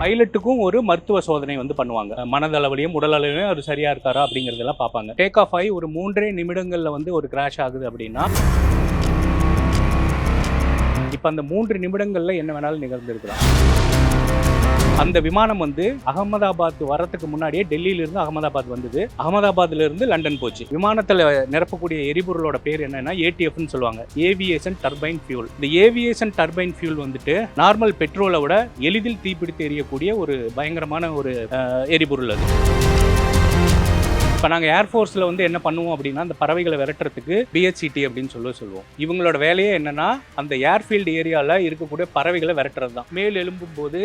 பைலட்டுக்கும் ஒரு மருத்துவ சோதனை வந்து பண்ணுவாங்க. மனதளவிலையும் உடலளவிலையும் அது சரியா இருக்காரா அப்படிங்கிறதெல்லாம் பார்ப்பாங்க. டேக் ஆஃப் ஆகி ஒரு 3 நிமிடங்கள்ல வந்து ஒரு கிராஷ் ஆகுது அப்படின்னா, இப்போ அந்த 3 நிமிடங்கள்ல என்ன வேணாலும் நிகழ்ந்திருக்கலாம். அந்த விமானம் வந்து அகமதாபாத் வரத்துக்கு முன்னாடியே டெல்லியிலிருந்து அகமதாபாத் வந்தது. அகமதாபாத்ல இருந்து லண்டன் போச்சு. விமானத்தில் நிரப்பக்கூடிய எரிபொருளோட பேர் என்னன்னா ஏடிஎஃப்னு சொல்லுவாங்க, ஏவியேஷன் டர்பைன் ஃபியூல். இந்த ஏவியேஷன் டர்பைன் ஃபியூல் வந்துட்டு நார்மல் பெட்ரோலை விட எளிதில் தீப்பிடித்து எரியக்கூடிய ஒரு பயங்கரமான ஒரு எரிபொருள் அது. இப்போ நாங்கள் ஏர்ஃபோர்ஸில் வந்து என்ன பண்ணுவோம் அப்படின்னா, அந்த பறவைகளை விரட்டுறதுக்கு பிஹெச்சிடி அப்படின்னு சொல்லுவோம். இவங்களோட வேலையே என்னன்னா, அந்த ஏர்ஃபீல்டு ஏரியாவில் இருக்கக்கூடிய பறவைகளை விரட்டுறது தான். மேல் எழும்பும் போது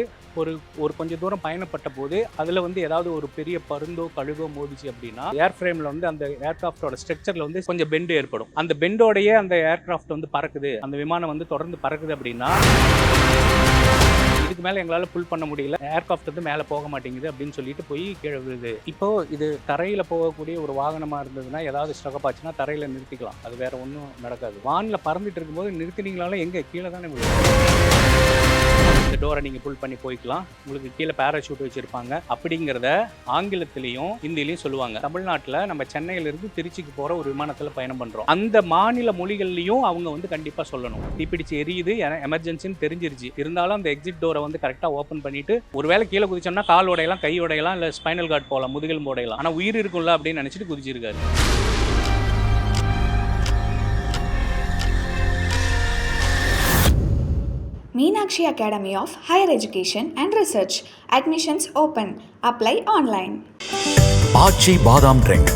ஒரு கொஞ்சம் தூரம் பயணப்பட்ட போது அதில் வந்து ஏதாவது ஒரு பெரிய பருந்தோ கழுகோ மோதிச்சு அப்படின்னா, ஏர் ஃப்ரேமில் வந்து அந்த ஏர்கிராஃப்டோட ஸ்ட்ரக்சரில் வந்து கொஞ்சம் பெண்டு ஏற்படும். அந்த பெண்டோடையே அந்த ஏர்கிராஃப்ட் வந்து பறக்குது, அந்த விமானம் வந்து தொடர்ந்து பறக்குது அப்படின்னா, இதுக்கு மேலே எங்களால் புல் பண்ண முடியல, ஏர்கிராஃப்ட் வந்து மேலே போக மாட்டேங்குது அப்படின்னு சொல்லிட்டு போய் கீழே விழுது. இப்போ இது தரையில் போகக்கூடிய ஒரு வாகனமாக இருந்ததுன்னா, ஏதாவது ஸ்ட்ரகப் ஆச்சுன்னா தரையில் நிறுத்திக்கலாம், அது வேற ஒன்றும் நடக்காது. வானில் பறந்துட்டு இருக்கும்போது நிறுத்தினீங்களாலும் எங்கே கீழே தானே விழுது. இந்த டோரை நீங்கள் புல் பண்ணி போய்க்கலாம், உங்களுக்கு கீழே பேராஷூட் வச்சுருப்பாங்க அப்படிங்கிறத ஆங்கிலத்திலையும் ஹிந்திலையும் சொல்லுவாங்க. தமிழ்நாட்டில் நம்ம சென்னையிலிருந்து திருச்சிக்கு போகிற ஒரு விமானத்தில் பயணம் பண்ணுறோம். அந்த மாநில மொழிகள்லையும் அவங்க வந்து கண்டிப்பாக சொல்லணும், தீப்பிடிச்சு எரியுது, எமர்ஜென்சின்னு தெரிஞ்சிருச்சு, இருந்தாலும் அந்த எக்ஸிட் டோரை வந்து கரெக்டாக ஓப்பன் பண்ணிட்டு, ஒருவேளை கீழே குதிச்சோம்னா கால் உடையலாம், கை உடையலாம், இல்லை ஸ்பைனல் கார்டு போகலாம், முதுகெலும்பு உடையலாம், ஆனால் உயிர் இருக்கும்ல அப்படின்னு நினச்சிட்டு குதிச்சிருக்காரு. Meenakshi Academy of Higher Education and Research. Admissions open. Apply online. ஆச்சி பாதாம் ட்ரிங்க்.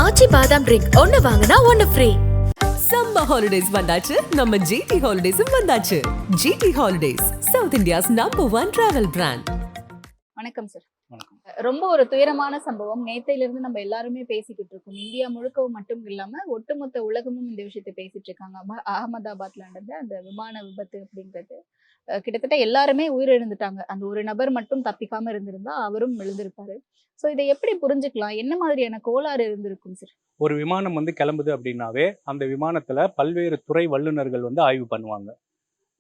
ஆச்சி பாதாம் ட்ரிங்க் ஒன்னு வாங்குனா ஒன்னு ஃப்ரீ. சம்மர் ஹாலிடேஸ் வந்தாச்சு, நம்ம ஜிடி ஹாலிடேஸும் வந்தாச்சு. GT holidays, south India's number 1 travel brand. வணக்கம் சார். வணக்கம். ரொம்ப ஒரு துயரமான சம்பவம் நேத்தையிலிருந்து நம்ம எல்லாருமே பேசிக்கிட்டு இருக்கோம். இந்தியா முழுக்கவும் மட்டும் இல்லாம ஒட்டுமொத்த உலகமும் இந்த விஷயத்தை பேசிட்டு இருக்காங்க. அகமதாபாத்ல நடந்த அந்த விமான விபத்து அப்படிங்கிறது கிட்டத்தட்ட எல்லாருமே உயிரிழந்துட்டாங்க. அந்த ஒரு நபர் மட்டும் தப்பிக்காம இருந்திருந்தா அவரும் விழுந்திருப்பாரு. ஸோ இதை எப்படி புரிஞ்சுக்கலாம், என்ன மாதிரியான கோளாறு இருந்திருக்கும் சார்? ஒரு விமானம் வந்து கிளம்புது அப்படின்னாவே அந்த விமானத்தில் பல்வேறு துறை வல்லுநர்கள் வந்து ஆய்வு பண்ணுவாங்க.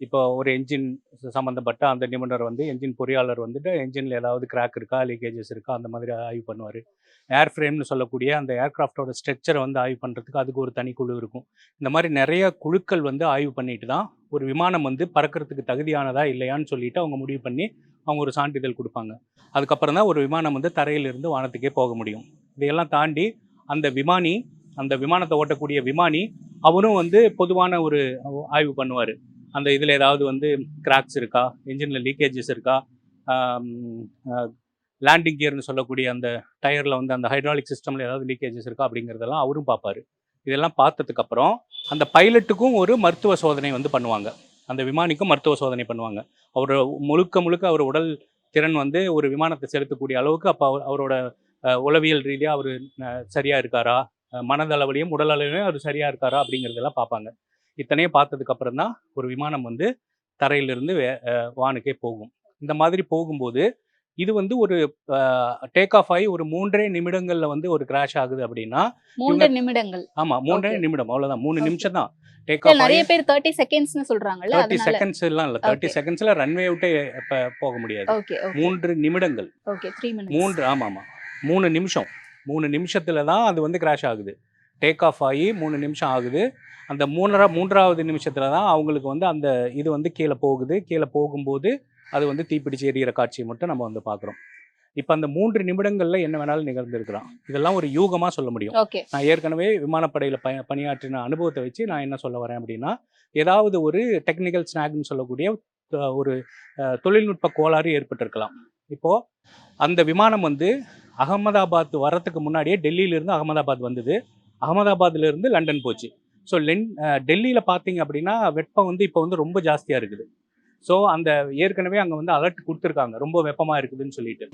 இப்போ ஒரு என்ஜின் சம்மந்தப்பட்ட அந்த நிபுணர் வந்து, என்ஜின் பொறியாளர் வந்துட்டு என்ஜினில் ஏதாவது கிராக் இருக்கா, லீக்கேஜஸ் இருக்கா, அந்த மாதிரி ஆய்வு பண்ணுவார். ஏர் ஃப்ரேம்னு சொல்லக்கூடிய அந்த ஏர்கிராஃப்டோட ஸ்ட்ரக்சரை வந்து ஆய்வு பண்ணுறதுக்கு அதுக்கு ஒரு தனி குழு இருக்கும். இந்த மாதிரி நிறைய குழுக்கள் வந்து ஆய்வு பண்ணிட்டு தான் ஒரு விமானம் வந்து பறக்கிறதுக்கு தகுதியானதா இல்லையான்னு சொல்லிட்டு அவங்க முடிவு பண்ணி அவங்க ஒரு சான்றிதழ் கொடுப்பாங்க. அதுக்கப்புறம் தான் ஒரு விமானம் வந்து தரையிலிருந்து வானத்துக்கே போக முடியும். இதையெல்லாம் தாண்டி அந்த விமானத்தை ஓட்டக்கூடிய விமானி அவனும் வந்து பொதுவான ஒரு ஆய்வு பண்ணுவார். அந்த இதில் ஏதாவது வந்து கிராக்ஸ் இருக்கா, என்ஜினில் லீக்கேஜஸ் இருக்கா, லேண்டிங் கியர்னு சொல்லக்கூடிய அந்த டயரில் வந்து அந்த ஹைட்ராலிக் சிஸ்டமில் ஏதாவது லீக்கேஜஸ் இருக்கா அப்படிங்கிறதெல்லாம் அவரும் பார்ப்பார். இதெல்லாம் பார்த்ததுக்கப்புறம் அந்த பைலட்டுக்கும் ஒரு மருத்துவ சோதனை வந்து பண்ணுவாங்க, அந்த விமானிக்கும் மருத்துவ சோதனை பண்ணுவாங்க. அவர் முழுக்க அவர் உடல் திறன் வந்து ஒரு விமானத்தை செலுத்தக்கூடிய அளவுக்கு அப்போ அவரோட உளவியல் ரீதியாக அவர் சரியாக இருக்காரா, மனதளவிலையும் உடலளவிலையும் அவர் சரியாக இருக்காரா அப்படிங்கிறதெல்லாம் பார்ப்பாங்க. இத்தனையும் பார்த்ததுக்கப்புறம் தான் ஒரு விமானம் வந்து தரையிலிருந்து வானுக்கே போகும். இந்த மாதிரி போகும்போது இது வந்து ஒரு டேக் ஆஃப் ஆகி ஒரு 3 நிமிடங்கள்ல வந்து ஒரு கிராஷ் ஆகுது அப்படின்னா, 3 நிமிடங்கள். ஆமா 3 நிமிடம், அவ்வளவுதான், 3 நிமிஷம் தான். டேக் ஆஃப் நிறைய பேர் 30 செகண்ட்ஸ்னு சொல்றாங்கல்ல, 30 செகண்ட்ஸ் எல்லாம் இல்ல, 30 செகண்ட்ஸ்ல ரன்வே விட்டு போக முடியாது. 3 நிமிடங்கள். Okay, 3 minutes. 3 நிமிஷம். 3 நிமிஷத்துல தான் அது வந்து கிராஷ் ஆகுது. டேக் ஆஃப் ஆகி 3 நிமிஷம் ஆகுது. அந்த மூன்றாவது நிமிஷத்துல தான் அவங்களுக்கு வந்து அந்த இது வந்து கீழே போகுது. கீழே போகும்போது அது வந்து தீப்பிடிச்சு எரியிற காட்சியை மட்டும் நம்ம வந்து பார்க்குறோம். இப்போ அந்த 3 நிமிடங்கள்ல என்ன வேணாலும் நிகழ்ந்திருக்கலாம். இதெல்லாம் ஒரு யூகமாக சொல்ல முடியும். நான் ஏற்கனவே விமானப்படையில் பணியாற்றின அனுபவத்தை வச்சு நான் என்ன சொல்ல வரேன் அப்படின்னா, ஏதாவது ஒரு டெக்னிக்கல் ஸ்நாக்னு சொல்லக்கூடிய ஒரு தொழில்நுட்ப கோளாறு ஏற்பட்டிருக்கலாம். இப்போது அந்த விமானம் வந்து அகமதாபாத் வரத்துக்கு முன்னாடியே டெல்லியிலிருந்து அகமதாபாத் வந்தது. அகமதாபாத்லேருந்து லண்டன் போச்சு. ஸோ டெல்லியில் பார்த்தீங்க அப்படின்னா வெப்பம் வந்து இப்போ வந்து ரொம்ப ஜாஸ்தியாக இருக்குது. ஸோ அந்த ஏற்கனவே அங்கே வந்து அலர்ட் கொடுத்துருக்காங்க, ரொம்ப வெப்பமாக இருக்குதுன்னு சொல்லிட்டு.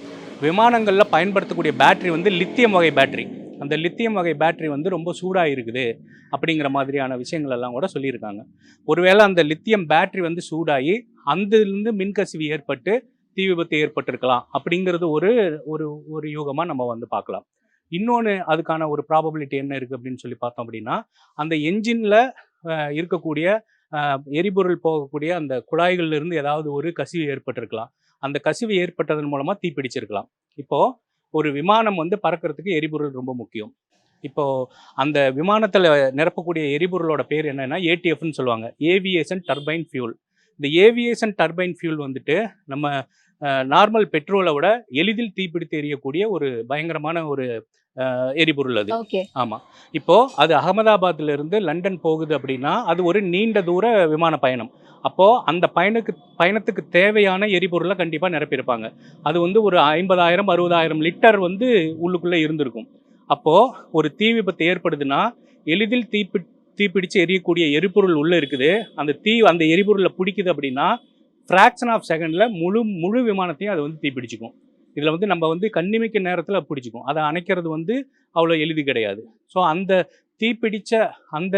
விமானங்களில் பயன்படுத்தக்கூடிய பேட்டரி வந்து லித்தியம் வகை பேட்டரி. அந்த லித்தியம் வகை பேட்டரி வந்து ரொம்ப சூடாக இருக்குது அப்படிங்கிற மாதிரியான விஷயங்கள் எல்லாம் கூட சொல்லியிருக்காங்க. ஒருவேளை அந்த லித்தியம் பேட்டரி வந்து சூடாகி அந்திலிருந்து மின்கசிவு ஏற்பட்டு தீ விபத்து ஏற்பட்டிருக்கலாம் அப்படிங்கிறது ஒரு யூகமாக நம்ம வந்து பார்க்கலாம். இன்னொன்று அதுக்கான ஒரு ப்ராபபிலிட்டி என்ன இருக்குது அப்படின்னு சொல்லி பார்த்தோம் அப்படின்னா, அந்த என்ஜினில் இருக்கக்கூடிய எரிபொருள் போகக்கூடிய அந்த குழாய்கள்லேருந்து ஏதாவது ஒரு கசிவு ஏற்பட்டிருக்கலாம். அந்த கசிவு ஏற்பட்டதன் மூலமாக தீப்பிடிச்சிருக்கலாம். இப்போது ஒரு விமானம் வந்து பறக்கிறதுக்கு எரிபொருள் ரொம்ப முக்கியம். இப்போது அந்த விமானத்தில் நிரப்பக்கூடிய எரிபொருளோட பேர் என்னென்னா ஏடிஎஃப்னு சொல்லுவாங்க, ஏவியேஷன் டர்பைன் ஃபியூல். இந்த ஏவியேஷன் டர்பைன் ஃபியூல் வந்துட்டு நம்ம நார்மல் பெட்ரோலை விட எளிதில் தீப்பிடித்து எரியக்கூடிய ஒரு பயங்கரமான ஒரு எரிபொருள் அது. ஓகே. ஆமாம். இப்போது அது அகமதாபாத்திலிருந்து லண்டன் போகுது அப்படின்னா அது ஒரு நீண்ட தூர விமான பயணம். அப்போது அந்த பயணத்துக்கு தேவையான எரிபொருளை கண்டிப்பாக நிரப்பியிருப்பாங்க. அது வந்து ஒரு 50,000 60,000 லிட்டர் வந்து உள்ளுக்குள்ளே இருந்திருக்கும். அப்போது ஒரு தீ விபத்து ஏற்படுதுன்னா எளிதில் தீப்பிடிச்சு எரியக்கூடிய எரிபொருள் உள்ளே இருக்குது. அந்த எரிபொருளை பிடிக்குது அப்படின்னா ஃப்ராக்ஷன் ஆஃப் செகண்டில் முழு விமானத்தையும் அது வந்து தீப்பிடிச்சிக்கும். இதில் வந்து நம்ம வந்து கண்ணிமைக்க நேரத்தில் பிடிச்சிக்கும். அதை அணைக்கிறது வந்து அவ்வளோ எளிது கிடையாது. ஸோ அந்த தீப்பிடித்த அந்த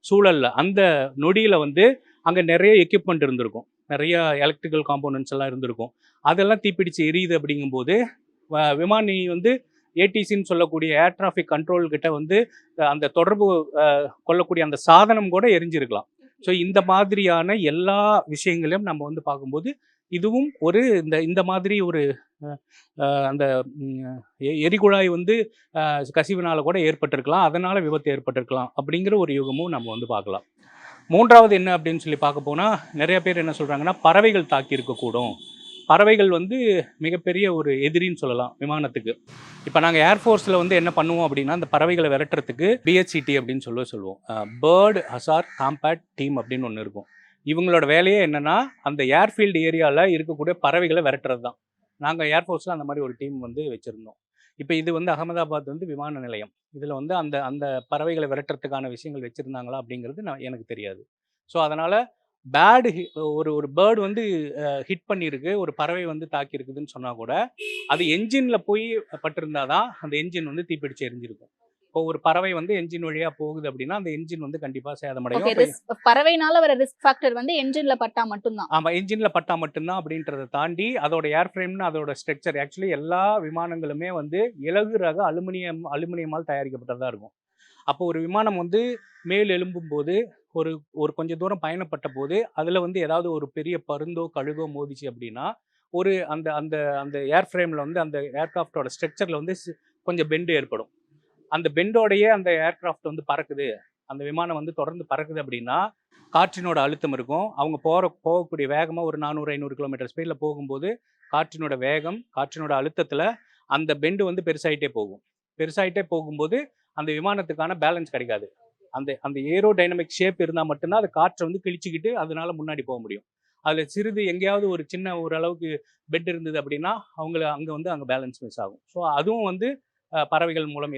சூழலில் அந்த நொடியில் வந்து அங்கே நிறைய எக்யூப்மெண்ட் இருந்திருக்கும், நிறைய எலக்ட்ரிக்கல் காம்போனன்ட்ஸ் எல்லாம் இருந்திருக்கும். அதெல்லாம் தீப்பிடிச்சு எரியுது அப்படிங்கும்போது விமானி வந்து ஏடிசின்னு சொல்லக்கூடிய ஏர் டிராஃபிக் கண்ட்ரோல் கிட்ட வந்து அந்த தொடர்பு கொள்ளக்கூடிய அந்த சாதனம் கூட எரிஞ்சிருக்கலாம். ஸோ இந்த மாதிரியான எல்லா விஷயங்களையும் நம்ம வந்து பார்க்கும்போது இதுவும் ஒரு இந்த மாதிரி ஒரு அந்த எரிகுழாய் வந்து கசிவினால் கூட ஏற்பட்டிருக்கலாம், அதனால் விபத்து ஏற்பட்டிருக்கலாம் அப்படிங்கிற ஒரு யுகமும் நம்ம வந்து பார்க்கலாம். மூன்றாவது என்ன அப்படின்னு சொல்லி பார்க்க போனால் நிறைய பேர் என்ன சொல்கிறாங்கன்னா பறவைகள் தாக்கி இருக்கக்கூடும். பறவைகள் வந்து மிகப்பெரிய ஒரு எதிரின்னு சொல்லலாம் விமானத்துக்கு. இப்போ நாங்கள் ஏர்ஃபோர்ஸில் வந்து என்ன பண்ணுவோம் அப்படின்னா அந்த பறவைகளை விரட்டுறதுக்கு பிஹெச்சிடி அப்படின்னு சொல்லுவோம், பேர்டு ஹசார்ட் காம்பேக்ட் டீம் அப்படின்னு ஒன்று இருக்கும். இவங்களோட வேலையே என்னென்னா அந்த ஏர்ஃபீல்டு ஏரியாவில் இருக்கக்கூடிய பறவைகளை விரட்டுறது தான். நாங்கள் ஏர்ஃபோர்ஸில் அந்த மாதிரி ஒரு டீம் வந்து வச்சுருந்தோம். இப்போ இது வந்து அகமதாபாத் வந்து விமான நிலையம். இதில் வந்து அந்த பறவைகளை விரட்டுறதுக்கான விஷயங்கள் வச்சுருந்தாங்களா அப்படிங்கிறது எனக்கு தெரியாது. ஸோ அதனால் ஒரு பேர்டு வந்து ஹிட் பண்ணியிருக்கு, ஒரு பறவை வந்து தாக்கியிருக்குதுன்னு சொன்னால் கூட அது என்ஜினில் போய் பட்டிருந்தா தான் அந்த என்ஜின் வந்து தீப்பிடிச்சு எரிஞ்சிருக்கும். இப்போ ஒரு பறவை வந்து என்ஜின் வழியாக போகுது அப்படின்னா அந்த என்ஜின் வந்து கண்டிப்பாக சேதமடையும். பறவைனால வர ரிஸ்க் ஃபேக்டர் வந்து என்ஜின்ல பட்டா மட்டும்தான். ஆமாம், என்ஜினில் பட்டா மட்டும்தான் அப்படின்றத தாண்டி அதோட ஏர் ஃப்ரேம்னு அதோட ஸ்ட்ரக்சர் ஆக்சுவலி எல்லா விமானங்களுமே வந்து இலகு ரக அலுமினியமால் தயாரிக்கப்பட்டதாக இருக்கும். அப்போ ஒரு விமானம் வந்து மேல் எழும்பும் போது ஒரு கொஞ்சம் தூரம் பயணப்பட்ட போது அதில் வந்து ஏதாவது ஒரு பெரிய பருந்தோ கழுகோ மோதிச்சு அப்படின்னா ஒரு அந்த அந்த அந்த ஏர் ஃப்ரேமில் வந்து அந்த ஏர்கிராஃப்டோட ஸ்ட்ரக்சரில் வந்து கொஞ்சம் பெண்டு ஏற்படும். அந்த பெண்டோடையே அந்த ஏர்கிராஃப்ட் வந்து பறக்குது, அந்த விமானம் வந்து தொடர்ந்து பறக்குது அப்படின்னா காற்றினோட அழுத்தம் இருக்கும். அவங்க போகக்கூடிய வேகமாக ஒரு 400-500 கிலோமீட்டர் ஸ்பீடில் போகும்போது காற்றினோட வேகம் காற்றினோட அழுத்தத்தில் அந்த பெண்டு வந்து பெருசாயிட்டே போகும்போது அந்த விமானத்துக்கான பேலன்ஸ் கிடைக்காது. அந்த ஏரோ டைனமிக் ஷேப் இருந்தால் மட்டும்தான் அது காற்றை வந்து கிழிச்சிக்கிட்டு அதனால முன்னாடி போக முடியும். அதில் சிறிது எங்கேயாவது ஒரு சின்ன ஓரளவுக்கு பெட் இருந்தது அப்படின்னா அங்கே பேலன்ஸ் மிஸ் ஆகும். ஸோ அதுவும் வந்து பறவைகள் மூலம்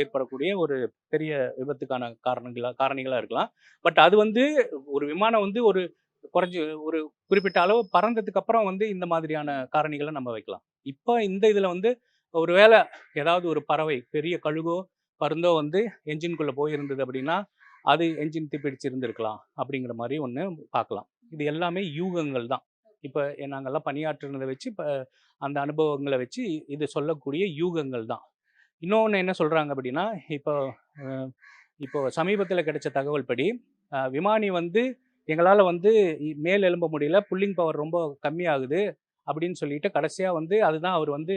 ஏற்படக்கூடிய ஒரு பெரிய விபத்துக்கான காரணிகளாக இருக்கலாம். பட் அது வந்து ஒரு விமானம் வந்து ஒரு குறிப்பிட்ட அளவு பறந்ததுக்கு அப்புறம் வந்து இந்த மாதிரியான காரணிகளை நம்ம வைக்கலாம். இப்போ இந்த இதில் வந்து ஒரு வேளை ஏதாவது ஒரு பறவை பெரிய கழுகோ பருந்தோ வந்து என்ஜின்குள்ளே போயிருந்தது அப்படின்னா அது என்ஜின் தீப்பிடிச்சிருந்துருக்கலாம் அப்படிங்கிற மாதிரி ஒன்று பார்க்கலாம். இது எல்லாமே யூகங்கள் தான். இப்போ நாங்கள்லாம் பணியாற்றுனதை வச்சு இப்போ அந்த அனுபவங்களை வச்சு இது சொல்லக்கூடிய யூகங்கள் தான். இன்னொன்று என்ன சொல்கிறாங்க அப்படின்னா இப்போ சமீபத்தில் கிடைச்ச தகவல் படி விமானி வந்து எங்களால் வந்து மேல் எழும்ப முடியல, புல்லிங் பவர் ரொம்ப கம்மியாகுது அப்படின்னு சொல்லிட்டு கடைசியாக வந்து அதுதான் அவர் வந்து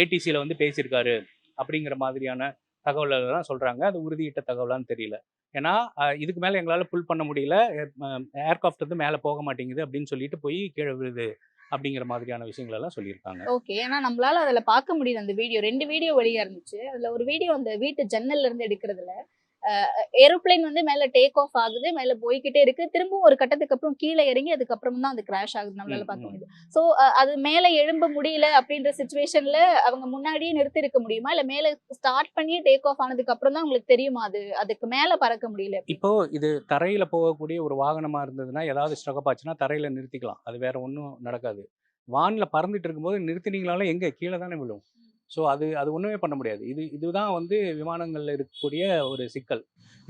ஏடிசியில் வந்து பேசியிருக்காரு அப்படிங்கிற மாதிரியான தகவல்கள் தான் சொல்கிறாங்க. அது உறுதியிட்ட தகவலான்னு தெரியல. ஏன்னா இதுக்கு மேலே எங்களால் புல் பண்ண முடியல, ஏர்கிராஃப்ட் வந்து மேலே போக மாட்டேங்குது அப்படின்னு சொல்லிட்டு போய் கீழே விழுது அப்படிங்கிற மாதிரியான விஷயங்கள் எல்லாம் சொல்லியிருக்காங்க. ஓகே. ஏன்னா நம்மளால அதில் பார்க்க முடியுது. அந்த வீடியோ 2 வீடியோ வெளியாக இருந்துச்சு. அதில் ஒரு வீடியோ அந்த வீட்டு ஜன்னல்ல இருந்து எடுக்கிறதுல ஏரோப்ளேன் வந்து மேலே டேக் ஆஃப் ஆகுது, மேலே போய்கிட்டே இருக்கு, திரும்பவும் ஒரு கட்டத்துக்கு அப்புறம் கீழே இறங்கி அதுக்கப்புறம் தான் அது கிராஷ் ஆகுது நம்மளால பார்க்க முடியுது. ஸோ அது மேலே எழும்ப முடியல அப்படின்ற சுச்சுவேஷன்ல அவங்க முன்னாடியே நிறுத்தி இருக்க முடியுமா, இல்லை மேலே ஸ்டார்ட் பண்ணி டேக் ஆஃப் ஆனதுக்கு அப்புறம் தான் உங்களுக்கு தெரியுமா அதுக்கு மேலே பறக்க முடியல? இப்போ இது தரையில் போகக்கூடிய ஒரு வாகனமாக இருந்ததுன்னா ஏதாவது ஸ்ட்ரக் ஆச்சுன்னா தரையில் நிறுத்திக்கலாம், அது வேற ஒன்றும் நடக்காது. வானில் பறந்துட்டு இருக்கும்போது நிறுத்தினீங்களாலும் எங்கே கீழே தானே விழும். ஸோ அது ஒன்றுமே பண்ண முடியாது. இதுதான் வந்து விமானங்களில் இருக்கக்கூடிய ஒரு சிக்கல்.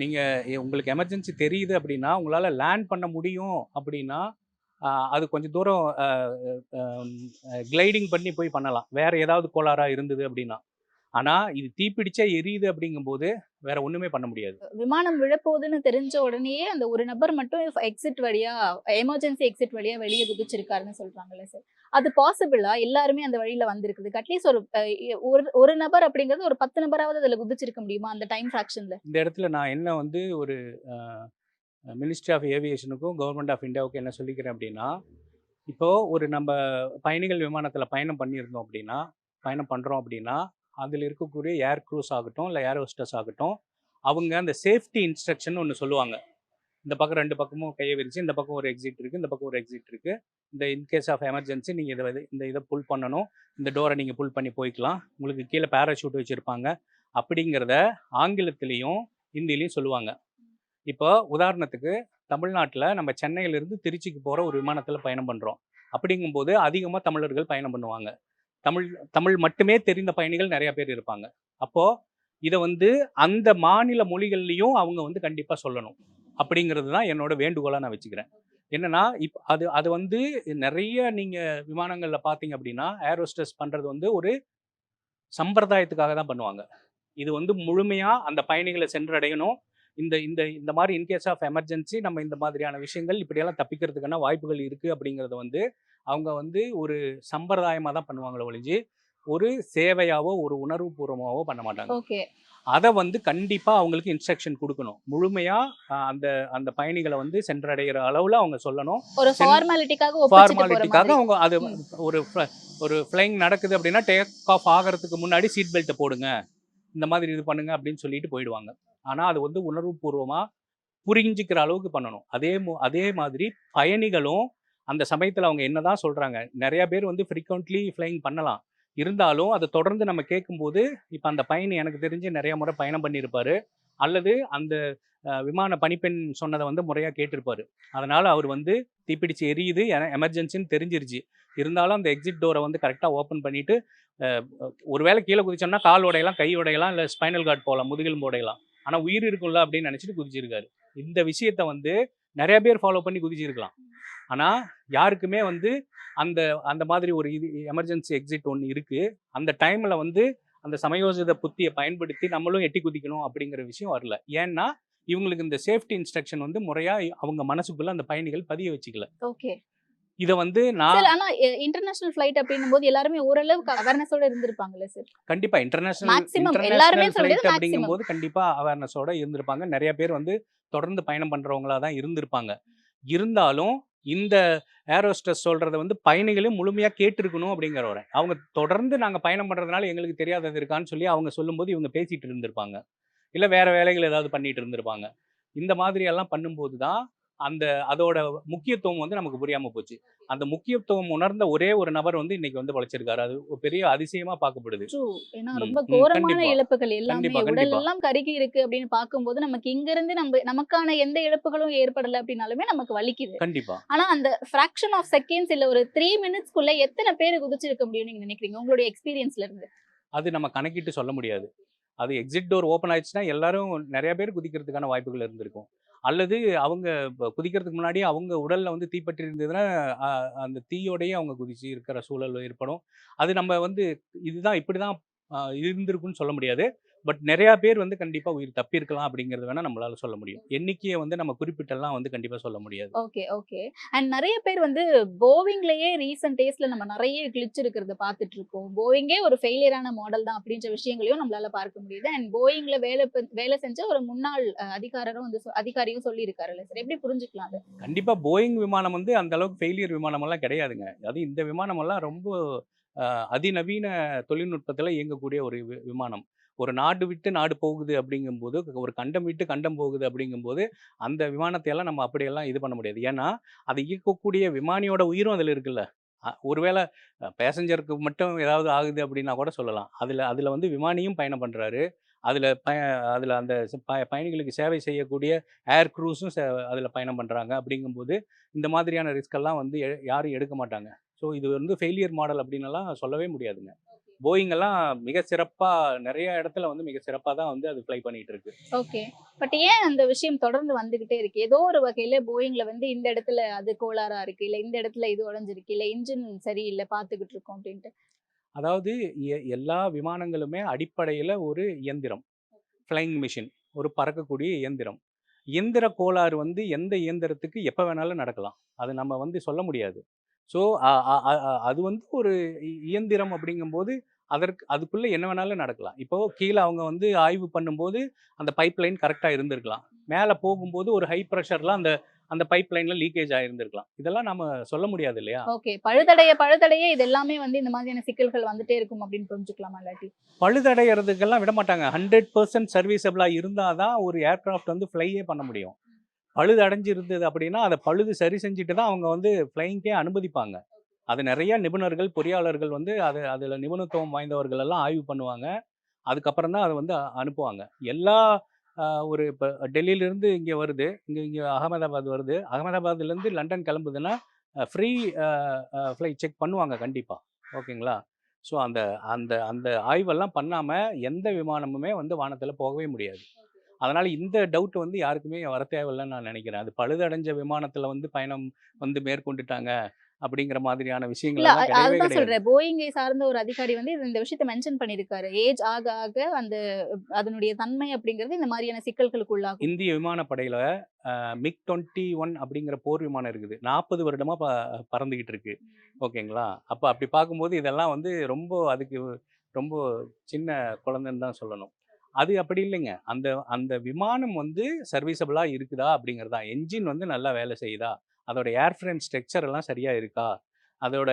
நீங்கள் உங்களுக்கு எமர்ஜென்சி தெரியுது அப்படின்னா உங்களால் லேண்ட் பண்ண முடியும் அப்படின்னா அது கொஞ்சம் தூரம் கிளைடிங் பண்ணி போய் பண்ணலாம், வேறு ஏதாவது கோளாறாக இருந்தது அப்படின்னா. ஆனால் இது தீப்பிடிச்சா எரியுது அப்படிங்கும்போது வேற ஒன்றுமே பண்ண முடியாது. விமானம் விழப்போகுதுன்னு தெரிஞ்ச உடனேயே அந்த ஒரு நபர் மட்டும் எமர்ஜென்சி எக்ஸிட் வழியா வெளியே குதிச்சிருக்காருன்னு சொல்றாங்கல்ல சார். அது பாசிபிளா? எல்லாருமே அந்த வழியில வந்திருக்குது. அட்லீஸ்ட் ஒரு நபர் அப்படிங்கிறது ஒரு 10 நபராவது அதுல குதிச்சிருக்க முடியுமா? அந்த டைம் ஃபிராக்ஷன்ல? இந்த இடத்துல நான் என்ன வந்து ஒரு மினிஸ்ட்ரி ஆஃப் ஏவியேஷனுக்கும் கவர்மெண்ட் ஆஃப் இந்தியாவுக்கும் என்ன சொல்லிக்கிறேன் அப்படின்னா, இப்போ ஒரு நம்ம பயணிகள் விமானத்தில் பயணம் பண்ணுறோம் அப்படின்னா அதில் இருக்கக்கூடிய ஏர் க்ரூஸ் ஆகட்டும் இல்லை ஏர் ஹோஸ்டஸ் ஆகட்டும், அவங்க அந்த சேஃப்டி இன்ஸ்ட்ரக்ஷன் ஒன்று சொல்லுவாங்க. இந்த பக்கம் 2 பக்கமும் கையை விரிச்சு, இந்த பக்கம் ஒரு எக்ஸிட் இருக்குது, இந்த பக்கம் ஒரு எக்ஸிட் இருக்குது. இந்த இன்கேஸ் ஆஃப் எமர்ஜென்சி நீங்கள் இதை புல் பண்ணணும், இந்த டோரை நீங்கள் புல் பண்ணி போய்க்கலாம், உங்களுக்கு கீழே பேராஷூட் வச்சுருப்பாங்க அப்படிங்கிறத ஆங்கிலத்திலையும் ஹிந்திலையும் சொல்லுவாங்க. இப்போ உதாரணத்துக்கு தமிழ்நாட்டில் நம்ம சென்னையிலேருந்து திருச்சிக்கு போகிற ஒரு விமானத்தில் பயணம் பண்ணுறோம். அப்படிங்கும்போது அதிகமாக தமிழர்கள் பயணம் பண்ணுவாங்க. தமிழ் மட்டுமே தெரிந்த பயணிகள் நிறையா பேர் இருப்பாங்க. அப்போது இதை வந்து அந்த மாநில மொழிகள்லையும் அவங்க வந்து கண்டிப்பாக சொல்லணும் அப்படிங்கிறது தான் என்னோட வேண்டுகோளாக நான் வச்சுக்கிறேன். என்னன்னா அது வந்து நிறைய நீங்கள் விமானங்களில் பார்த்தீங்க அப்படின்னா ஏர் ஹோஸ்டஸ் பண்ணுறது வந்து ஒரு சம்பிரதாயத்துக்காக தான் பண்ணுவாங்க. இது வந்து முழுமையாக அந்த பயணிகளை சென்றடையணும். இந்த இந்த இந்த மாதிரி இன்கேஸ் ஆஃப் எமர்ஜென்சி நம்ம இந்த மாதிரியான விஷயங்கள் இப்படியெல்லாம் தப்பிக்கிறதுக்கான வாய்ப்புகள் இருக்குது அப்படிங்கிறத வந்து அவங்க வந்து ஒரு சம்பிரதாயமாக தான் பண்ணுவாங்களே ஒழிஞ்சு ஒரு சேவையாவோ ஒரு உணர்வுபூர்வமாகவோ பண்ண மாட்டாங்க. ஓகே. அதை வந்து கண்டிப்பாக அவங்களுக்கு இன்ஸ்ட்ரக்ஷன் கொடுக்கணும். முழுமையாக அந்த அந்த பயணிகளை வந்து சென்றடைகிற அளவில் அவங்க சொல்லணும். ஒரு ஃபார்மாலிட்டிக்காக அவங்க அது ஒரு ஃப்ளைங் நடக்குது அப்படின்னா டேக் ஆஃப் ஆகிறதுக்கு முன்னாடி சீட் பெல்ட்டை போடுங்க, இந்த மாதிரி இது பண்ணுங்க அப்படின்னு சொல்லிட்டு போயிடுவாங்க. ஆனால் அது வந்து உணர்வுபூர்வமாக புரிஞ்சிக்கிற அளவுக்கு பண்ணணும். அதே மாதிரி பயணிகளும் அந்த சமயத்தில் அவங்க என்னதான் சொல்கிறாங்க, நிறையா பேர் வந்து ஃப்ரீக்வெண்ட்லி ஃப்ளைங் பண்ணலாம், இருந்தாலும் அதை தொடர்ந்து நம்ம கேட்கும்போது இப்போ அந்த பயணி எனக்கு தெரிஞ்சு நிறைய முறை பயணம் பண்ணியிருப்பார், அல்லது அந்த விமான பணிப்பெண் சொன்னதை வந்து முறையாக கேட்டிருப்பார். அதனால் அவர் வந்து தீப்பிடிச்சு எரியுது, எமர்ஜென்சின்னு தெரிஞ்சிருச்சு, இருந்தாலும் அந்த எக்ஸிட் டோரை வந்து கரெக்டாக ஓப்பன் பண்ணிவிட்டு ஒருவேளை கீழே குதிச்சோம்னா கால் உடையலாம், கை உடையலாம், இல்லை ஸ்பைனல் கார்டு போகலாம், முதுகெலும்பு உடையலாம், ஆனால் உயிர் இருக்கும்ல அப்படின்னு நினச்சிட்டு குதிச்சிருக்காரு. இந்த விஷயத்தை வந்து நிறைய பேர் ஃபாலோ பண்ணி குதிச்சிருக்கலாம். ஆனால் யாருக்குமே வந்து அந்த அந்த மாதிரி ஒரு எமர்ஜென்சி எக்ஸிட் ஒன்று இருக்குது, அந்த டைமில் வந்து அந்த சமயோசித புத்தியை பயன்படுத்தி நம்மளும் எட்டி குதிக்கணும் அப்படிங்கிற விஷயம் வரல. ஏன்னா இவங்களுக்கு இந்த சேஃப்டி இன்ஸ்ட்ரக்ஷன் வந்து முறையாக அவங்க மனசுக்குள்ள அந்த பயணிகள் பதிய வச்சுக்கல. ஓகே. இதை வந்து ஆனா இன்டர்நேஷனல் ஃப்ளைட் அப்படின்னும்போது எல்லாருமே ஓரளவுக்கு அவேர்னஸோட இருந்திருப்பாங்கல்ல சார்? கண்டிப்பா இன்டர்நேஷனல் ஃப்ளைட் அப்படிங்கும்போது கண்டிப்பா அவேர்னஸோட இருந்திருப்பாங்க. நிறைய பேர் வந்து தொடர்ந்து பயணம் பண்றவங்களா தான் இருந்திருப்பாங்க. இருந்தாலும் இந்த ஏர் ஹோஸ்டஸ் சொல்றதை வந்து பயணிகளும் முழுமையா கேட்டிருக்கணும் அப்படிங்கிற வரேன். அவங்க தொடர்ந்து நாங்க பயணம் பண்றதுனால எங்களுக்கு தெரியாதது இருக்கான்னு சொல்லி அவங்க சொல்லும்போது இவங்க பேசிட்டு இருந்திருப்பாங்க, இல்லை வேற வேலைகள் ஏதாவது பண்ணிட்டு இருந்திருப்பாங்க. இந்த மாதிரி எல்லாம் பண்ணும்போது தான் அதோட முக்கியத்துவம் வந்து நமக்கு புரியாம போச்சு. அந்த முக்கியத்துவம் உணர்ந்த ஒரே ஒரு நபர் வந்து இன்னைக்கு வந்து பழைச்சிருக்காரு. அது ஒரு பெரிய அதிசயமா பார்க்கப்படுது. ஏன்னா ரொம்ப கோரமான கண்டிப்பா. இழப்புகள் எல்லாமே கண்டிப்பா, உடல் கண்டிப்பா. எல்லாம் கருகி இருக்கு அப்படின்னு பார்க்கும்போது நமக்கு இங்க இருந்து நமக்கான எந்த இழப்புகளும் ஏற்படல அப்படின்னாலுமே நமக்கு வலிக்குது. கண்டிப்பா. ஆனா அந்த ஃபிராக்ஷன் ஆஃப் செகண்ட்ஸ் இல்ல ஒரு 3 மினிட்ஸ்க்குள்ள எத்தனை பேர் குதிச்சிருக்க முடியும் நீங்க நினைக்கிறீங்க உங்களுடைய எக்ஸ்பீரியன்ஸ்ல இருந்து? அது நம்ம கணக்கிட்டு சொல்ல முடியாது. அது எக்ஸிட் டோர் ஓப்பன் ஆயிடுச்சுன்னா எல்லாரும் நிறைய பேர் குதிக்கிறதுக்கான வாய்ப்புகள் இருந்திருக்கும். அல்லது அவங்க குதிக்கிறதுக்கு முன்னாடி அவங்க உடல்ல வந்து தீப்பற்றி இருந்ததுன்னா அந்த தீயோடையே அவங்க குதிச்சு இருக்கிற சூழல் ஏற்படும். அது நம்ம வந்து இதுதான் இப்படிதான் இருந்திருக்குன்னு சொல்ல முடியாது. பட் நிறையா பேர் வந்து கண்டிப்பா உயிர் தப்பியிருக்கலாம் அப்படிங்கிறது வேணா நம்மளால சொல்ல முடியும். எண்ணிக்கையை வந்து நம்ம குறிப்பிட்டெல்லாம் வந்து கண்டிப்பா சொல்ல முடியாது. Okay, okay. அண்ட் நிறைய பேர் வந்து போவிங்லயே ரீசன்ட் டேஸ்ல நம்ம நிறைய கிளிச் இருக்கிறத பார்த்துட்டு இருக்கோம். போயிங்கே ஒரு ஃபெயிலியரான மாடல் தான் அப்படின்ற விஷயங்களையும் நம்மளால பார்க்க முடியுது. அண்ட் போயிங்ல வேலை செஞ்ச ஒரு முன்னாள் அதிகாரியும் சொல்லியிருக்காருல்ல சார், எப்படி புரிஞ்சுக்கலாம் அது? கண்டிப்பா போயிங் விமானம் வந்து அந்த அளவுக்கு ஃபெயிலியர் விமானமெல்லாம் கிடையாதுங்க. அது இந்த விமானமெல்லாம் ரொம்ப அதிநவீன தொழில்நுட்பத்தில் இயங்கக்கூடிய ஒரு விமானம். ஒரு நாடு விட்டு நாடு போகுது அப்படிங்கும்போது, ஒரு கண்டம் விட்டு கண்டம் போகுது அப்படிங்கும்போது, அந்த விமானத்தையெல்லாம் நம்ம அப்படியெல்லாம் இது பண்ண முடியாது. ஏன்னா, அதை இயக்கக்கூடிய விமானியோட உயிரும் அதில் இருக்குல்ல. ஒருவேளை பேசஞ்சருக்கு மட்டும் ஏதாவது ஆகுது அப்படின்னா கூட சொல்லலாம். அதில் வந்து விமானியும் பயணம் பண்ணுறாரு. அதில் அதில் அந்த பயணிகளுக்கு சேவை செய்யக்கூடிய ஏர் க்ரூஸும் அதில் பயணம் பண்ணுறாங்க. அப்படிங்கும்போது இந்த மாதிரியான ரிஸ்கெல்லாம் வந்து யாரும் எடுக்க மாட்டாங்க. ஸோ இது வந்து ஃபெயிலியர் மாடல் அப்படின்னலாம் சொல்லவே முடியாதுங்க. போயிங்கெல்லாம் மிக சிறப்பாக நிறைய இடத்துல வந்து மிக சிறப்பாக தான் வந்து அது ஃப்ளை பண்ணிட்டு இருக்கு. ஓகே. பட் ஏன் அந்த விஷயம் தொடர்ந்து வந்துகிட்டே இருக்கு? ஏதோ ஒரு வகையில போயிங்ல வந்து இந்த இடத்துல அது கோளாறா இருக்கு, இல்ல இந்த இடத்துல இது உடைஞ்சிருக்கு, இல்ல இன்ஜின் சரியில்லை பார்த்துக்கிட்டு இருக்கோம் அப்படின்ட்டு. அதாவது எல்லா விமானங்களுமே அடிப்படையில் ஒரு இயந்திரம், ஃப்ளைங் மிஷின், ஒரு பறக்கக்கூடிய இயந்திரம். இயந்திர கோளாறு வந்து எந்த இயந்திரத்துக்கு எப்போ வேணாலும் நடக்கலாம். அது நம்ம வந்து சொல்ல முடியாது. ஸோ அது வந்து ஒரு இயந்திரம் அப்படிங்கும்போது அதுக்குள்ளே என்ன வேணாலும் நடக்கலாம். இப்போது கீழே அவங்க வந்து ஆய்வு பண்ணும்போது அந்த பைப் லைன் கரெக்டாக இருந்திருக்கலாம். மேலே போகும்போது ஒரு ஹை ப்ரெஷரில் அந்த அந்த பைப் லைனில் லீக்கேஜ் ஆகிருந்திருக்கலாம். இதெல்லாம் நம்ம சொல்ல முடியாது இல்லையா? ஓகே. பழுதடைய இது எல்லாமே வந்து இந்த மாதிரியான சிக்கல்கள் வந்துட்டே இருக்கும் அப்படின்னு புரிஞ்சுக்கலாமா இல்லாட்டி? பழுதடைகிறதுக்கெல்லாம் விட மாட்டாங்க. 100% சர்வீஸபிளாக இருந்தால் தான் ஒரு ஏர்கிராஃப்ட் வந்து ஃப்ளையே பண்ண முடியும். பழுது அடைஞ்சு இருந்தது அப்படின்னா அதை பழுது சரி செஞ்சுட்டு தான் அவங்க வந்து ஃப்ளைங்க்கே அனுமதிப்பாங்க. அது நிறைய நிபுணர்கள், பொறியாளர்கள் வந்து அதில் நிபுணத்துவம் வாய்ந்தவர்கள் எல்லாம் ஆய்வு பண்ணுவாங்க. அதுக்கப்புறம் தான் அதை வந்து அனுப்புவாங்க. எல்லா ஒரு இப்போ டெல்லியிலேருந்து இங்கே வருது, இங்கே அகமதாபாத் வருது. அகமதாபாத்லேருந்து லண்டன் கிளம்புதுன்னா ஃப்ரீ ஃப்ளைட் செக் பண்ணுவாங்க கண்டிப்பாக. ஓகேங்களா? ஸோ அந்த அந்த அந்த ஆய்வெல்லாம் பண்ணாமல் எந்த விமானமுமே வந்து வானத்தில் போகவே முடியாது. அதனால் இந்த டவுட் வந்து யாருக்குமே வர தேவையில்லைன்னு நான் நினைக்கிறேன். அது பழுதடைஞ்ச விமானத்தில் வந்து பயணம் வந்து மேற்கொண்டுட்டாங்க அப்படிங்கிற மாதிரியான விஷயங்கள் இல்ல எல்லாம் கிடையவே அதுதான் கிடையாது. சொல்றேன். போயிங்கை சார்ந்த ஒரு அதிகாரி வந்து இந்த விஷயத்த மென்ஷன் பண்ணியிருக்காரு. ஏஜ் ஆக ஆக அதனுடைய தன்மை அப்படிங்கிறது இந்த மாதிரியான சிக்கல்களுக்கு உள்ளாகும். இந்திய விமானப்படையில் MiG-21 அப்படிங்கிற போர் விமானம் இருக்குது. 40 வருடமாக பறந்துக்கிட்டு இருக்கு. ஓகேங்களா? அப்போ அப்படி பார்க்கும்போது இதெல்லாம் வந்து அதுக்கு ரொம்ப சின்ன குழந்தைன்னு தான் சொல்லணும். அது அப்படி இல்லைங்க. அந்த அந்த விமானம் வந்து சர்வீஸபிளாக இருக்குதா அப்படிங்கிறது தான். என்ஜின் வந்து நல்லா வேலை செய்யுதா? அதோட ஏர்ஃப்ரேம் ஸ்ட்ரக்சர் எல்லாம் சரியாக இருக்கா? அதோட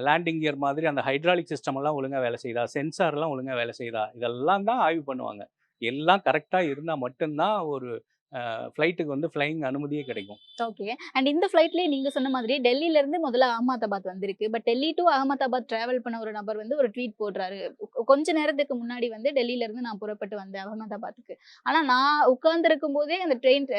லேண்டிங் கியர் மாதிரி அந்த ஹைட்ராலிக் சிஸ்டம் எல்லாம் ஒழுங்காக வேலை செய்யுதா? சென்சார்லாம் ஒழுங்காக வேலை செய்யுதா? இதெல்லாம் தான் ஆய்வு பண்ணுவாங்க. எல்லாம் கரெக்டாக இருந்தால் மட்டும்தான் ஒரு ஃப்ளைட்டுக்கு வந்து ஃப்ளையிங் அனுமதியே கிடைக்கும். ஓகே. அண்ட் இந்த ஃப்ளைட்லயே நீங்க சொன்ன மாதிரி டெல்லியில இருந்து முதல்ல அகமதாபாத் வந்திருக்கு. But Delhi to Ahmedabad travel பண்ண ஒரு நபர் வந்து ஒரு ட்வீட் போடுறாரு. கொஞ்ச நேரத்துக்கு முன்னாடி வந்து டெல்லியில இருந்து நான் புறப்பட்டு வந்தேன் அகமதாபாத்துக்கு. ஆனா நான் உட்கார்ந்திருக்கும் போதே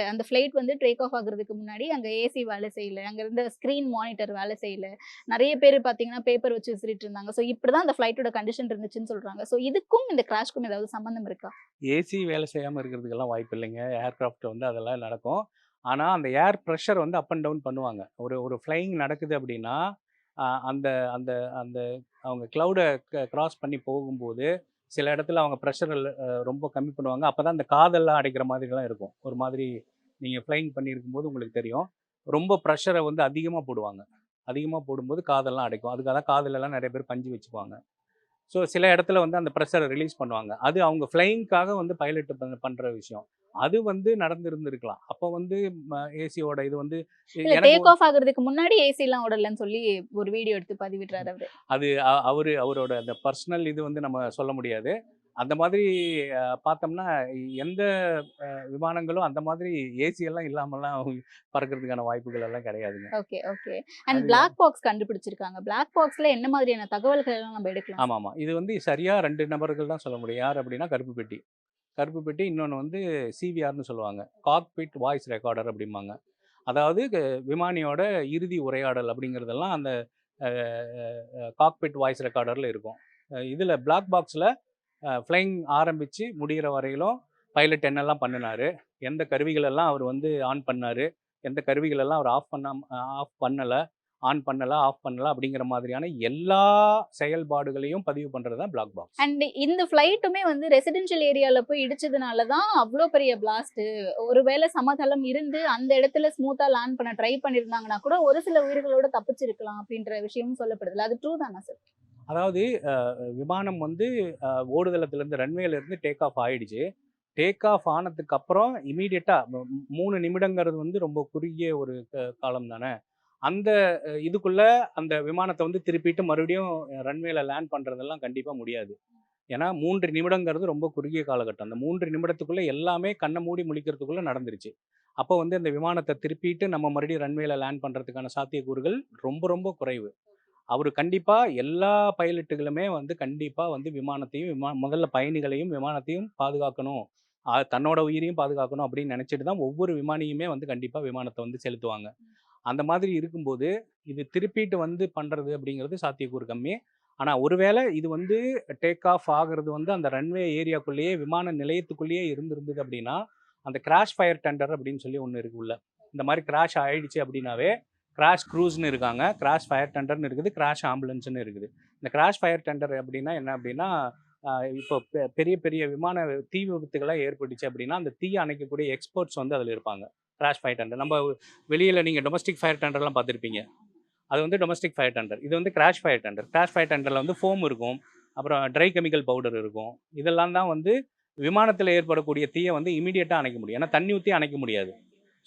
அந்த ஃப்ளைட் வந்து டேக் ஆஃப் ஆகுறதுக்கு முன்னாடி அங்க ஏசி வேலை செய்யல. அங்க இருந்த ஸ்கிரீன் மானிட்டர் வேலை செய்யல. நிறைய பேர் பாத்தீங்கன்னா பேப்பர் வச்சு விசிறிட்டு இருந்தாங்க. ஸோ இப்படிதான் அந்த ஃப்ளைட்டோட கண்டிஷன் இருந்துச்சுன்னு சொல்றாங்க. ஸோ இதுக்கும் இந்த கிராஷ்க்கும் ஏதாவது சம்பந்தம் இருக்கா? ஏசி வேலை செய்யாமல் இருக்கிறதுக்கெல்லாம் வாய்ப்பு இல்லைங்க. ஏர்கிராஃப்ட் வந்து அதெல்லாம் நடக்கும். ஆனால் அந்த ஏர் ப்ரெஷர் வந்து அப் அண்ட் டவுன் பண்ணுவாங்க. ஒரு ஒரு ஃப்ளையிங் நடக்குது அப்படின்னா அந்த அந்த அந்த அவங்க க்ளவுடை கிராஸ் பண்ணி போகும்போது சில இடத்துல அவங்க ப்ரெஷர் ரொம்ப கம்மி பண்ணுவாங்க. அப்போ தான் அந்த காதெல்லாம் அடைக்கிற மாதிரிலாம் இருக்கும். ஒரு மாதிரி நீங்கள் ஃப்ளையிங் பண்ணியிருக்கும்போது உங்களுக்கு தெரியும். ரொம்ப ப்ரெஷரை வந்து அதிகமாக போடுவாங்க. அதிகமாக போடும்போது காதெல்லாம் அடைக்கும். அதுக்காக தான் காதுலலாம் நிறைய பேர் பஞ்சு வச்சுக்குவாங்க. ஸோ சில இடத்துல வந்து அந்த ப்ரெஷரை ரிலீஸ் பண்ணுவாங்க. அது அவங்க ஃப்ளையிங்க்காக வந்து பைலட் பண்ணுற விஷயம். அது வந்து நடந்திருந்திருக்கலாம். அப்போ வந்து ஏசியோட இது வந்து இல்ல எனக்கு டேக் ஆஃப் ஆகுறதுக்கு முன்னாடி ஏசி எல்லாம் ஓடலன்னு சொல்லி ஒரு வீடியோ எடுத்து பதிவிடுறாரு அவரு. அது அவரோட அந்த பர்சனல் இது வந்து நம்ம சொல்ல முடியாது. அந்த மாதிரி பார்த்தோம்னா எந்த விமானங்களும் அந்த மாதிரி ஏசி எல்லாம் இல்லாமலாம் பறக்கிறதுக்கான வாய்ப்புகள் எல்லாம் கிடையாதுங்க. Okay, okay. அண்ட் அது பிளாக் பாக்ஸ் கண்டுபிடிச்சிருக்காங்க. பிளாக் பாக்ஸ்ல என்ன மாதிரியான தகவல்கள் எல்லாம் நம்ம எடுக்கலாம்? ஆமாமா. இது வந்து சரியா 2 நபர்கள் தான் சொல்ல முடியும். யார் அப்படின்னா கருப்பு பெட்டி. கருப்பு பெட்டி இன்னொன்று வந்து சிவிஆர்னு சொல்லுவாங்க. காக்பிட் வாய்ஸ் ரெக்கார்டர் அப்படிம்பாங்க. அதாவது விமானியோட இறுதி உரையாடல் அப்படிங்கிறதெல்லாம் அந்த காக்பிட் வாய்ஸ் ரெக்கார்டரில் இருக்கும். இதில் பிளாக் பாக்ஸில் ஃப்ளைங் ஆரம்பித்து முடிகிற வரையிலும் பைலட் என்னெல்லாம் பண்ணினார், எந்த கருவிகளெல்லாம் அவர் வந்து ஆன் பண்ணார், எந்த கருவிகளெல்லாம் அவர் ஆஃப் பண்ணலை, ஆன் பண்ணலை, ஆஃப் பண்ணலை அப்படிங்கிற மாதிரியான எல்லா செயல்பாடுகளையும் பதிவு பண்ணுறது தான் பிளாக் பாக்ஸ். அண்ட் இந்த ஃப்ளைட்டுமே வந்து ரெசிடென்ஷியல் ஏரியால போய் இடிச்சதுனால தான் அவ்வளோ பெரிய பிளாஸ்ட். ஒருவேளை சமதளம் இருந்து அந்த இடத்துல ஸ்மூத்தா லேண்ட் பண்ண ட்ரை பண்ணியிருந்தாங்கன்னா கூட ஒரு சில உயிர்களோட தப்பிச்சிருக்கலாம் அப்படின்ற விஷயமும் சொல்லப்படுதுல. அது ட்ரூ தானா சார்? அதாவது விமானம் வந்து ஓடுதளத்துலேருந்து ரன்வேலேருந்து டேக் ஆஃப் ஆகிடுச்சு. டேக் ஆஃப் ஆனதுக்கு அப்புறம் இமீடியட்டாக 3 நிமிடங்கிறது வந்து ரொம்ப குறுகிய ஒரு காலம் தானே. அந்த இதுக்குள்ளே அந்த விமானத்தை வந்து திருப்பிட்டு மறுபடியும் ரன்வேல லேண்ட் பண்ணுறதெல்லாம் கண்டிப்பாக முடியாது. ஏன்னா 3 நிமிடங்கிறது ரொம்ப குறுகிய காலகட்டம். அந்த 3 நிமிடத்துக்குள்ளே எல்லாமே கண்ணை மூடி முழிக்கிறதுக்குள்ளே நடந்துருச்சு. அப்போ வந்து அந்த விமானத்தை திருப்பிட்டு நம்ம மறுபடியும் ரன்வேல லேண்ட் பண்ணுறதுக்கான சாத்தியக்கூறுகள் ரொம்ப ரொம்ப குறைவு. அவர் கண்டிப்பாக எல்லா பைலட்டுகளுமே வந்து கண்டிப்பாக வந்து விமானத்தையும் முதல்ல பயணிகளையும் விமானத்தையும் பாதுகாக்கணும், தன்னோட உயிரையும் பாதுகாக்கணும் அப்படின்னு நினச்சிட்டு தான் ஒவ்வொரு விமானியுமே வந்து கண்டிப்பாக விமானத்தை வந்து செலுத்துவாங்க. அந்த மாதிரி இருக்கும்போது இது திருப்பிட்டு வந்து பண்ணுறது அப்படிங்கிறது சாத்தியக்கூறு கம்மி. ஆனால் ஒருவேளை இது வந்து டேக் ஆஃப் ஆகிறது வந்து அந்த ரன்வே ஏரியாக்குள்ளேயே விமான நிலையத்துக்குள்ளேயே இருந்திருந்தது அப்படின்னா அந்த கிராஷ் ஃபயர் டெண்டர் அப்படின்னு சொல்லி ஒன்று இருக்கு உள்ள. இந்த மாதிரி கிராஷ் ஆயிடுச்சு அப்படின்னாவே கிராஷ் க்ரூஸ்னு இருக்காங்க, கிராஷ் ஃபயர் டெண்டர்னு இருக்குது, கிராஷ் ஆம்புலன்ஸ்னு இருக்குது. இந்த கிராஷ் ஃபயர் டெண்டர் அப்படின்னா என்ன அப்படின்னா இப்போ பெரிய பெரிய விமான தீ விபத்துகளாக ஏற்பட்டுச்சு அப்படின்னா அந்த தீயை அணைக்கக்கூடிய எக்ஸ்பர்ட்ஸ் வந்து அதில் இருப்பாங்க. கிராஷ் ஃபயர் டெண்டர் நம்ம வெளியில் நீங்கள் டொமஸ்டிக் ஃபயர் டெண்டர்லாம் பார்த்துருப்பீங்க. அது வந்து டொமஸ்டிக் ஃபயர் டெண்டர். இது வந்து crash fire tender. Crash fire டெண்டரில் வந்து ஃபோம் இருக்கும், அப்புறம் ட்ரை கெமிக்கல் பவுடர் இருக்கும். இதெல்லாம் தான் வந்து விமானத்தில் ஏற்படக்கூடிய தீயை வந்து இமீடியட்டாக அணைக்க முடியும். ஏன்னா தண்ணி ஊற்றி அணைக்க முடியாது.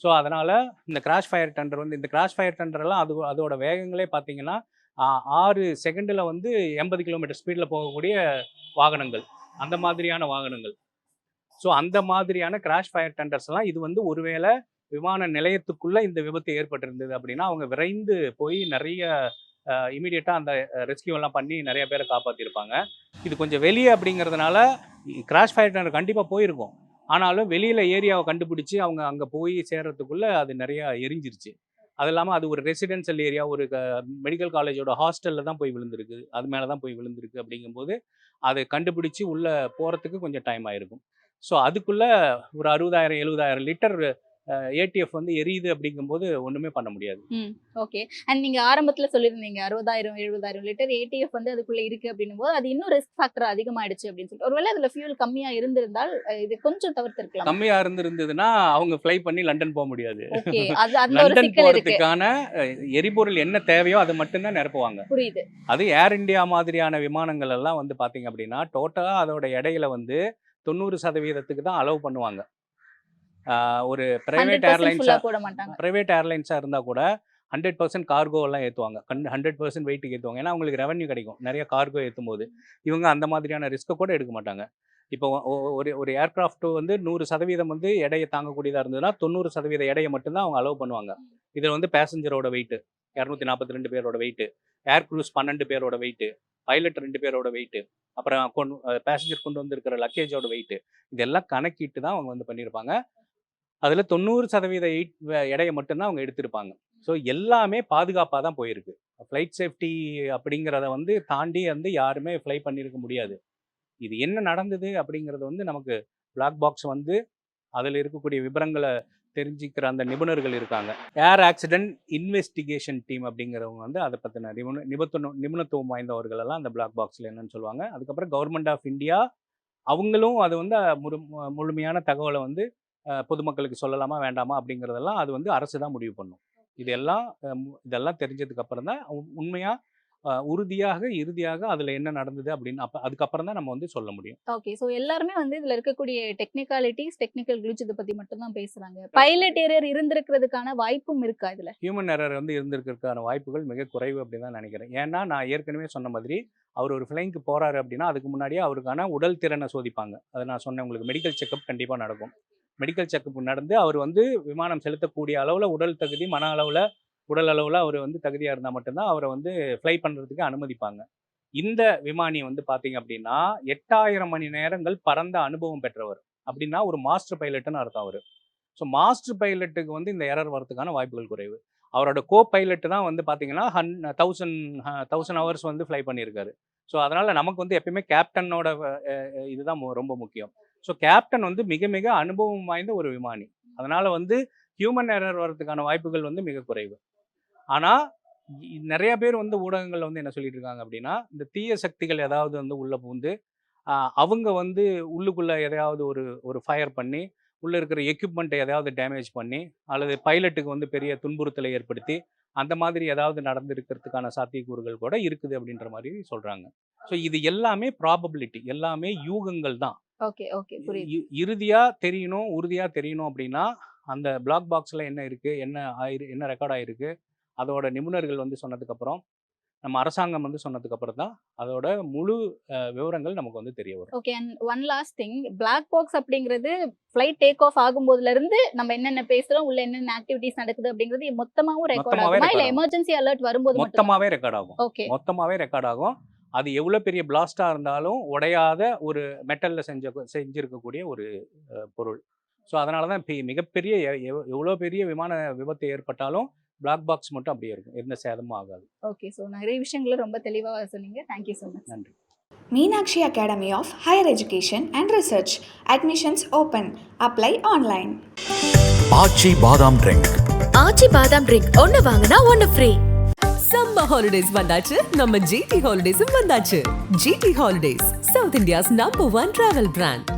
ஸோ அதனால் இந்த கிராஷ் ஃபயர் டெண்டர் வந்து இந்த கிராஷ் ஃபயர் டெண்டரெல்லாம் அதோட வேகங்களே பார்த்தீங்கன்னா 6 செகண்டில் வந்து 80 கிலோமீட்டர் ஸ்பீடில் போகக்கூடிய வாகனங்கள், அந்த மாதிரியான வாகனங்கள். ஸோ அந்த மாதிரியான கிராஷ் ஃபயர் டெண்டர்ஸ்லாம் இது வந்து ஒருவேளை விமான நிலையத்துக்குள்ளே இந்த விபத்து ஏற்பட்டிருந்தது அப்படின்னா அவங்க விரைந்து போய் நிறைய இமீடியட்டாக அந்த ரெஸ்கியூ எல்லாம் பண்ணி நிறைய பேரை காப்பாற்றிருப்பாங்க. இது கொஞ்சம் வெளியே அப்படிங்கிறதுனால கிராஷ் ஃபயர் டெண்டர் கண்டிப்பாக போயிருக்கும். ஆனாலும் வெளியில் ஏரியாவை கண்டுபிடிச்சி அவங்க அங்கே போய் சேர்றதுக்குள்ளே அது நிறையா எரிஞ்சிருச்சு. அது இல்லாமல் அது ஒரு ரெசிடென்ஷியல் ஏரியா, ஒரு மெடிக்கல் காலேஜோட ஹாஸ்டலில் தான் போய் விழுந்திருக்கு, அது மேலே தான் போய் விழுந்திருக்கு. அப்படிங்கும்போது அதை கண்டுபிடிச்சி உள்ளே போகிறதுக்கு கொஞ்சம் டைம் ஆகிருக்கும். ஸோ அதுக்குள்ளே ஒரு 60,000-70,000 லிட்டர் ஏடிஎஃப் வந்து எரியுது அப்படிங்கும்போது ஒன்றுமே பண்ண முடியாது. ஓகே. அண்ட் நீங்க ஆரம்பத்துல சொல்லியிருந்தீங்க 60,000-70,000 லிட்டர் ஏடிஎஃப் வந்து அதுக்குள்ள இருக்கு அப்படின்னும் போது அது இன்னும் ரிஸ்க் ஃபேக்டர் அதிகமாயிடுச்சு அப்படின்னு சொல்லிட்டு, ஒருவேளை அதுல ஃபியூல் கம்மியா இருந்திருந்தால் இது கொஞ்சம் தவிர்த்திருக்கலாம். கம்மியா இருந்திருந்ததுன்னா அவங்க ஃப்ளை பண்ணி லண்டன் போக முடியாது. ஓகே, அது அந்த ஒரு லண்டன் சிக்கல் இருக்கு. போறதுக்கான எரிபொருள் என்ன தேவையோ அதை மட்டும்தான் நிரப்புவாங்க. புரியுது. அது ஏர் இந்தியா மாதிரியான விமானங்கள் எல்லாம் வந்து பாத்தீங்க அப்படின்னா டோட்டலா அதோட எடையில வந்து 90% தான் அலோவ் பண்ணுவாங்க. ஒரு பிரைவேட் 100% போட மாட்டாங்க. ஏர்லைன்ஸாக இருந்தால் கூட 100% கார்கோ எல்லாம் ஏற்றுவாங்க. 100% வெயிட்டுக்கு ஏற்றுவாங்க. ஏன்னா அவங்களுக்கு ரெவன்யூ கிடைக்கும் நிறைய கார்கோ ஏற்றும் போது. இவங்க அந்த மாதிரியான ரிஸ்க்கை கூட எடுக்க மாட்டாங்க. இப்போ ஒரு ஏர்கிராஃப்ட் வந்து 100% வந்து எடையை தாங்கக்கூடியதாக இருந்ததுன்னா 90% எடையை மட்டும்தான் அவங்க அலோவ் பண்ணுவாங்க. இதில் வந்து பேசஞ்சரோட வெயிட்டு 242 பேரோட வெயிட்டு, ஏர் க்ரூஸ் 12 பேரோட வெயிட்டு, பைலட் 2 பேரோட வெயிட்டு, அப்புறம் பேசஞ்சர் கொண்டு வந்திருக்கிற லக்கேஜோட வெயிட்டு, இதெல்லாம் கணக்கிட்டு தான் அவங்க வந்து பண்ணியிருப்பாங்க. அதில் 90% எடையை மட்டும்தான் அவங்க எடுத்திருப்பாங்க. ஸோ எல்லாமே பாதுகாப்பாக தான் போயிருக்கு. ஃப்ளைட் சேஃப்டி அப்படிங்கிறத வந்து தாண்டி வந்து யாருமே ஃப்ளை பண்ணியிருக்க முடியாது. இது என்ன நடந்தது அப்படிங்கிறது வந்து நமக்கு பிளாக் பாக்ஸ் வந்து அதில் இருக்கக்கூடிய விவரங்களை தெரிஞ்சுக்கிற அந்த நிபுணர்கள் இருக்காங்க. ஏர் ஆக்சிடென்ட் இன்வெஸ்டிகேஷன் டீம் அப்படிங்கிறவங்க வந்து அதை பற்றின நிபுணத்துவம் வாய்ந்தவர்கள் எல்லாம் அந்த பிளாக் பாக்ஸில் என்னன்னு சொல்லுவாங்க. அதுக்கப்புறம் கவர்மெண்ட் ஆஃப் இந்தியா அவங்களும் அது வந்து முழுமையான தகவலை வந்து பொதுமக்களுக்கு சொல்லலாமா வேண்டாமா அப்படிங்கிறதெல்லாம் அது வந்து அரசு தான் முடிவு பண்ணும். இதெல்லாம் தெரிஞ்சதுக்கு அப்புறம் தான் உறுதியாக இறுதியாக அதில் என்ன நடந்தது அப்படின்னு அதுக்கப்புறம் தான் நம்ம வந்து சொல்ல முடியும். ஓகே. ஸோ எல்லாருமே வந்து இதில் இருக்கக்கூடிய டெக்னிக்கல் கிளிச் இதை பற்றி மட்டும் தான் பேசுகிறாங்க. பைலட் எரர் இருந்திருக்கிறதுக்கான வாய்ப்பும் இருக்கா இதில்? ஹியூமன் எரர் வந்து இருந்திருக்கிறதுக்கான வாய்ப்புகள் மிக குறைவு அப்படின்னு தான் நினைக்கிறேன். ஏன்னா நான் ஏற்கனவே சொன்ன மாதிரி அவர் ஒரு ஃப்ளைங்க்கு போகிறாரு அப்படின்னா அதுக்கு முன்னாடியே அவருக்கான உடல் திறனை சோதிப்பாங்க. அதை நான் சொன்னேன் உங்களுக்கு, மெடிக்கல் செக்கப் கண்டிப்பாக நடக்கும். மெடிக்கல் செக்கப் நடந்து அவர் வந்து விமானம் செலுத்தக்கூடிய அளவில் உடல் தகுதி, மன அளவில், உடல் அளவில் அவர் வந்து தகுதியாக இருந்தால் மட்டும்தான் அவரை வந்து ஃப்ளை பண்ணுறதுக்கு அனுமதிப்பாங்க. இந்த விமானி வந்து பார்த்தீங்க அப்படின்னா 8000 மணி நேரங்கள் பறந்த அனுபவம் பெற்றவர். அப்படின்னா ஒரு மாஸ்டர் பைலட்டுன்னு அர்த்தம் அவர். ஸோ மாஸ்டர் பைலட்டுக்கு வந்து இந்த எரர் வரதுக்கான வாய்ப்புகள் குறைவு. அவரோட கோ பைலட்டு தான் வந்து பார்த்தீங்கன்னா 1000 ஹவர்ஸ் வந்து ஃப்ளை பண்ணியிருக்காரு. ஸோ அதனால் நமக்கு வந்து எப்பயுமே கேப்டனோட இதுதான் ரொம்ப முக்கியம். ஸோ கேப்டன் வந்து மிக மிக அனுபவம் வாய்ந்த ஒரு விமானி. அதனால் வந்து ஹியூமன் எரர் வர்றதுக்கான வாய்ப்புகள் வந்து மிக குறைவு. ஆனால் நிறைய பேர் வந்து ஊடகங்களில் வந்து என்ன சொல்லிட்டு இருக்காங்க அப்படின்னா இந்த தீய சக்திகள் ஏதாவது வந்து உள்ளே பூந்து அவங்க வந்து உள்ளுக்குள்ளே எதையாவது ஒரு ஃபயர் பண்ணி உள்ளே இருக்கிற எக்யூப்மெண்ட்டை எதாவது டேமேஜ் பண்ணி அல்லது பைலட்டுக்கு வந்து பெரிய துன்புறுத்தலை ஏற்படுத்தி அந்த மாதிரி ஏதாவது நடந்திருக்கிறதுக்கான சாத்தியக்கூறுகள் கூட இருக்குது அப்படின்ற மாதிரி சொல்கிறாங்க. ஸோ இது எல்லாமே ப்ராபபிலிட்டி, எல்லாமே யூகங்கள் தான். ஓகே ஓகே புரியுது. இறுதியாக தெரியணும், உறுதியாக தெரியணும் அப்படின்னா அந்த பிளாக் பாக்ஸில் என்ன இருக்குது, என்ன ரெக்கார்ட் ஆகிருக்கு, அதோட நிபுணர்கள் வந்து சொன்னதுக்கப்புறம், நம்ம அரசாங்கம் வந்து சொன்னதுக்கப்புறம் தான் அதோட முழு விவரங்கள் நமக்கு வந்து தெரிய வரும். Okay. And one last thing, black box அப்படிங்கிறது ஃப்ளைட் டேக் ஆஃப் ஆகும்போதுல இருந்து நம்ம என்னென்ன பேசுறோம், உள்ள என்னென்ன ஆக்டிவிட்டிஸ் நடக்குது அப்படிங்கிறது மொத்தமாவும் ரெக்கார்ட் ஆகுமா, இல்ல எமர்ஜென்சி அலர்ட் வரும்போது மொத்தமாவே ரெக்கார்ட் ஆகும்? ஓகே, மொத்தமாவே ரெக்கார்ட் ஆகும். அது எவ்வளோ பெரிய பிளாஸ்டாக இருந்தாலும் உடையாத ஒரு மெட்டலில் செஞ்சிருக்கக்கூடிய ஒரு பொருள். ஸோ அதனால தான் மிகப்பெரிய எவ்வளோ பெரிய விமான விபத்து ஏற்பட்டாலும் பிளாக் பாக்ஸ் மட்டும் அப்படியே இருக்கும், எந்த சேதமும் ஆகாது. ஓகே. ஸோ நிறைய விஷயங்களை ரொம்ப தெளிவாக சொன்னீங்க. Thank you so much. நன்றி. Meenakshi Academy of Higher Education and Research. Admissions open. Apply online. ஆச்சி பாதாம் ட்ரிங்க். ஆச்சி பாதாம் ட்ரிங்க் ஒன்னு வாங்கினா ஒன்னு ஃப்ரீ. சம்மர் ஹாலிடேஸ் வந்தாச்சு, நம்ம ஜிடி ஹாலிடேஸும் வந்தாச்சு. GT holidays, south India's number 1 travel brand.